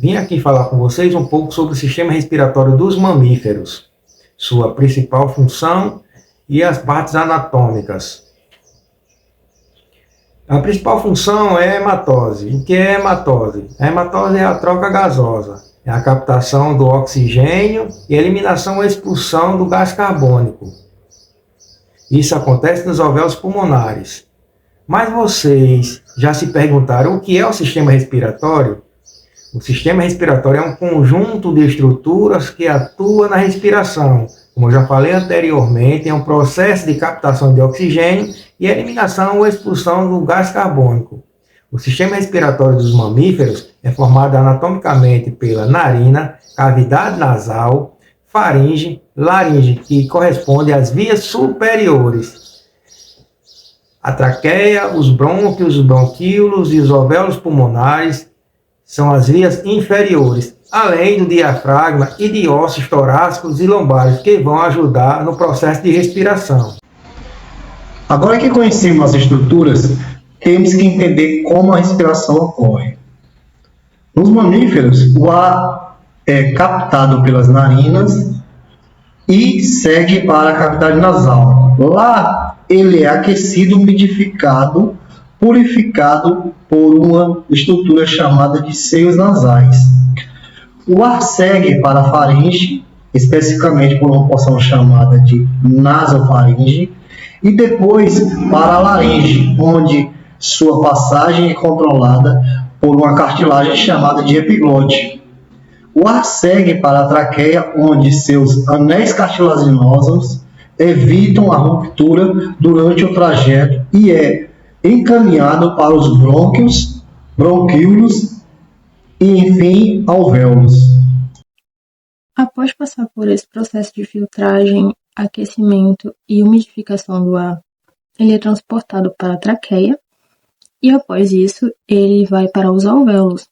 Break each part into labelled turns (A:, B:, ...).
A: Vim aqui falar com vocês um pouco sobre o sistema respiratório dos mamíferos, sua principal função e as partes anatômicas. A principal função é a hematose. O que é hematose? A hematose é a troca gasosa, é a captação do oxigênio e a eliminação ou expulsão do gás carbônico. Isso acontece nos alvéolos pulmonares. Mas vocês já se perguntaram o que é o sistema respiratório? O sistema respiratório é um conjunto de estruturas que atua na respiração. Como eu já falei anteriormente, é um processo de captação de oxigênio e eliminação ou expulsão do gás carbônico. O sistema respiratório dos mamíferos é formado anatomicamente pela narina, cavidade nasal, faringe, laringe, que corresponde às vias superiores. A traqueia, os brônquios, os bronquíolos e os alvéolos pulmonares são as vias inferiores, além do diafragma e de ossos torácicos e lombares, que vão ajudar no processo de respiração.
B: Agora que conhecemos as estruturas, temos que entender como a respiração ocorre. Nos mamíferos, o ar é captado pelas narinas e segue para a cavidade nasal. Lá, ele é aquecido, umidificado, purificado por uma estrutura chamada de seios nasais. O ar segue para a faringe, especificamente por uma porção chamada de nasofaringe, e depois para a laringe, onde sua passagem é controlada por uma cartilagem chamada de epiglote. O ar segue para a traqueia, onde seus anéis cartilaginosos evitam a ruptura durante o trajeto e é encaminhado para os brônquios, bronquíolos e, enfim, alvéolos.
C: Após passar por esse processo de filtragem, aquecimento e umidificação do ar, ele é transportado para a traqueia e, após isso, ele vai para os alvéolos,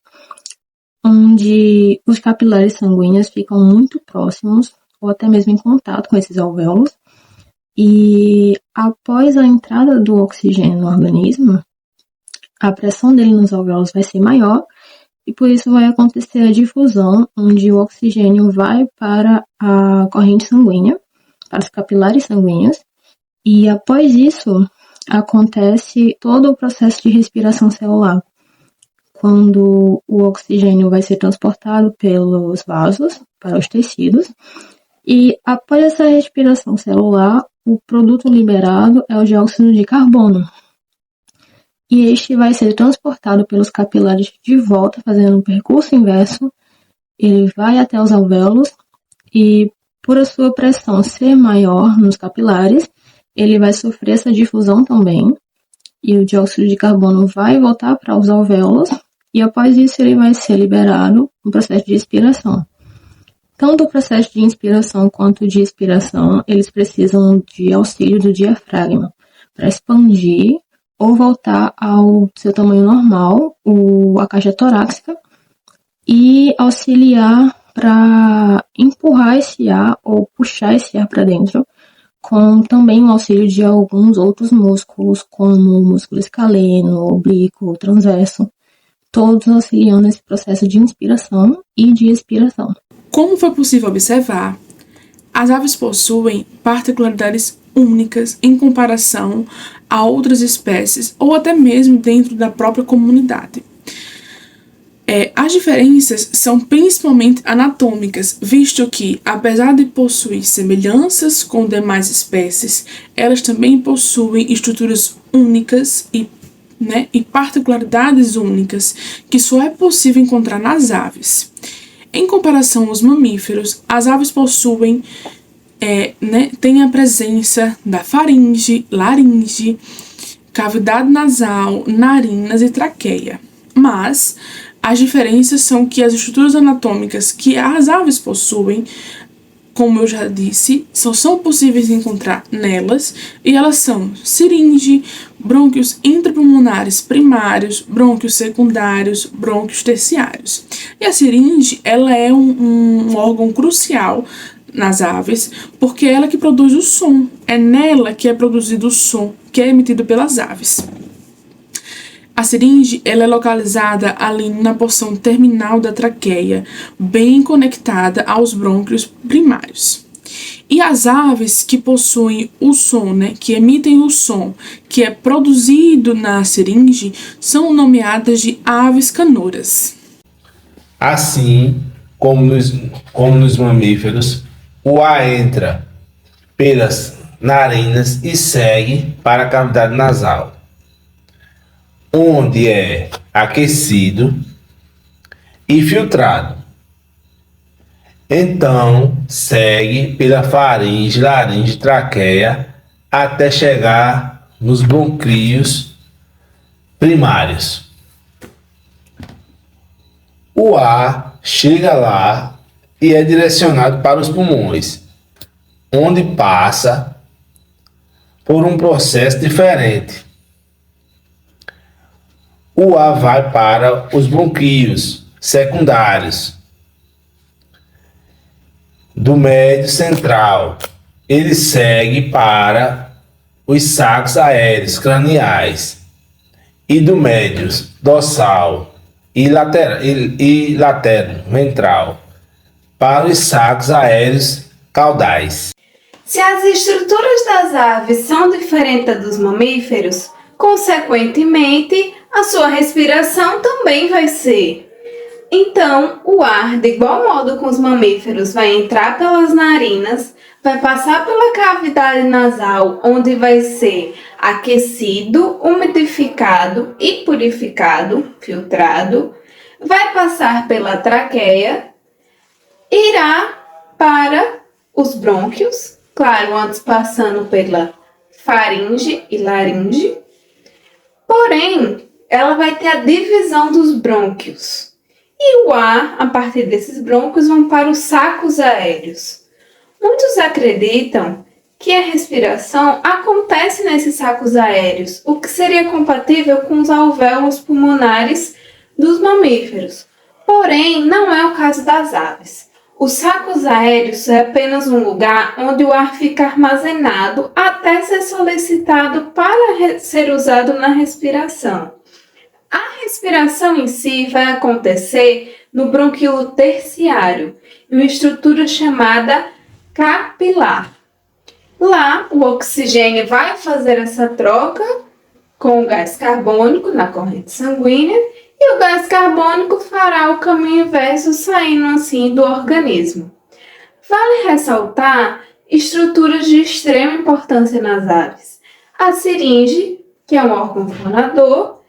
C: onde os capilares sanguíneos ficam muito próximos ou até mesmo em contato com esses alvéolos. E após a entrada do oxigênio no organismo, a pressão dele nos alvéolos vai ser maior e por isso vai acontecer a difusão, onde o oxigênio vai para a corrente sanguínea, para os capilares sanguíneos, e após isso acontece todo o processo de respiração celular, quando o oxigênio vai ser transportado pelos vasos para os tecidos, e após essa respiração celular, o produto liberado é o dióxido de carbono. E este vai ser transportado pelos capilares de volta, fazendo um percurso inverso. Ele vai até os alvéolos e, por a sua pressão ser maior nos capilares, ele vai sofrer essa difusão também. E o dióxido de carbono vai voltar para os alvéolos e, após isso, ele vai ser liberado no processo de expiração. Tanto o processo de inspiração quanto de expiração, eles precisam de auxílio do diafragma para expandir ou voltar ao seu tamanho normal, a caixa torácica, e auxiliar para empurrar esse ar ou puxar esse ar para dentro, com também o auxílio de alguns outros músculos, como o músculo escaleno, oblíquo, transverso, todos auxiliando nesse processo de inspiração e de expiração.
D: Como foi possível observar, as aves possuem particularidades únicas em comparação a outras espécies ou até mesmo dentro da própria comunidade. As diferenças são principalmente anatômicas, visto que, apesar de possuir semelhanças com demais espécies, elas também possuem estruturas únicas e particularidades únicas que só é possível encontrar nas aves. Em comparação aos mamíferos, as aves possuem, têm a presença da faringe, laringe, cavidade nasal, narinas e traqueia. Mas as diferenças são que as estruturas anatômicas que as aves possuem, como eu já disse, só são possíveis de encontrar nelas, e elas são siringe, brônquios intrapulmonares primários, brônquios secundários, brônquios terciários. E a siringe, ela é um órgão crucial nas aves, porque é ela que produz o som. É nela que é produzido o som que é emitido pelas aves. A seringe ela é localizada ali na porção terminal da traqueia, bem conectada aos brônquios primários. E as aves que possuem o som, que emitem o som que é produzido na seringe, são nomeadas de aves canoras.
E: Assim como nos mamíferos, o ar entra pelas narinas e segue para a cavidade nasal, onde é aquecido e filtrado. Então, segue pela faringe, laringe, traqueia, até chegar nos brônquios primários. O ar chega lá e é direcionado para os pulmões, onde passa por um processo diferente. O ar vai para os brônquios secundários do médio central. Ele segue para os sacos aéreos craniais e do médio dorsal e lateral ventral para os sacos aéreos caudais.
F: Se as estruturas das aves são diferentes dos mamíferos, consequentemente, a sua respiração também vai ser. Então, o ar, de igual modo com os mamíferos, vai entrar pelas narinas, vai passar pela cavidade nasal, onde vai ser aquecido, umidificado e purificado, filtrado, vai passar pela traqueia, irá para os brônquios, claro, antes passando pela faringe e laringe, porém, ela vai ter a divisão dos brônquios. E o ar, a partir desses brônquios, vão para os sacos aéreos. Muitos acreditam que a respiração acontece nesses sacos aéreos, o que seria compatível com os alvéolos pulmonares dos mamíferos. Porém, não é o caso das aves. Os sacos aéreos é apenas um lugar onde o ar fica armazenado até ser solicitado para ser usado na respiração. A respiração em si vai acontecer no brônquio terciário, em uma estrutura chamada capilar. Lá, o oxigênio vai fazer essa troca com o gás carbônico na corrente sanguínea e o gás carbônico fará o caminho inverso, saindo assim do organismo. Vale ressaltar estruturas de extrema importância nas aves. A seringe, que é um órgão fonador,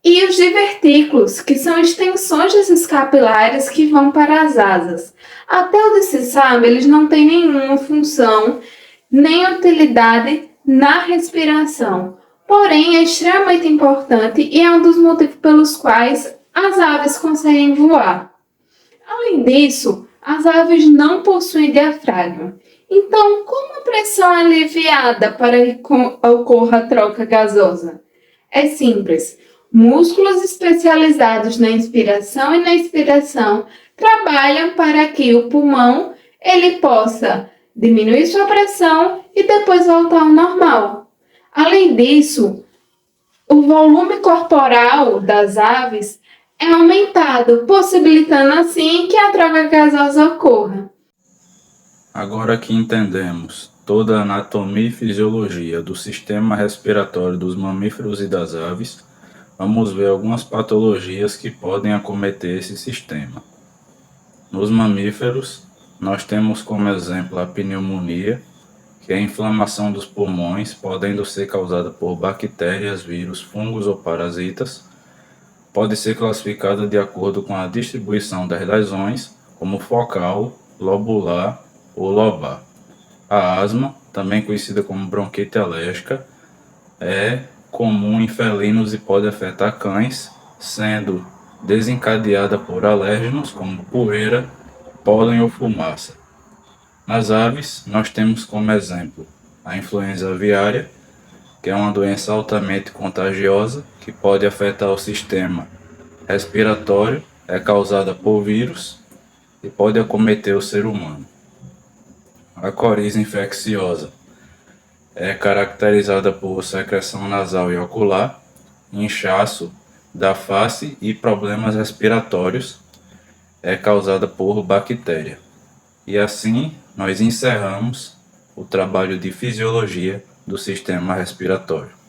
F: e os divertículos, que são extensões desses capilares que vão para as asas. Até onde se sabe, eles não têm nenhuma função, nem utilidade na respiração. Porém, é extremamente importante e é um dos motivos pelos quais as aves conseguem voar. Além disso, as aves não possuem diafragma. Então, como a pressão é aliviada para que ocorra a troca gasosa? É simples. Músculos especializados na inspiração e na expiração trabalham para que o pulmão ele possa diminuir sua pressão e depois voltar ao normal. Além disso, o volume corporal das aves é aumentado, possibilitando assim que a troca gasosa ocorra.
G: Agora que entendemos toda a anatomia e fisiologia do sistema respiratório dos mamíferos e das aves, vamos ver algumas patologias que podem acometer esse sistema. Nos mamíferos, nós temos como exemplo a pneumonia, que é a inflamação dos pulmões, podendo ser causada por bactérias, vírus, fungos ou parasitas. Pode ser classificada de acordo com a distribuição das lesões, como focal, lobular ou lobar. A asma, também conhecida como bronquite alérgica, é comum em felinos e pode afetar cães, sendo desencadeada por alérgenos como poeira, pólen ou fumaça. Nas aves, nós temos como exemplo a influenza aviária, que é uma doença altamente contagiosa que pode afetar o sistema respiratório, é causada por vírus e pode acometer o ser humano. A coriza infecciosa é caracterizada por secreção nasal e ocular, inchaço da face e problemas respiratórios é causada por bactéria. E assim nós encerramos o trabalho de fisiologia do sistema respiratório.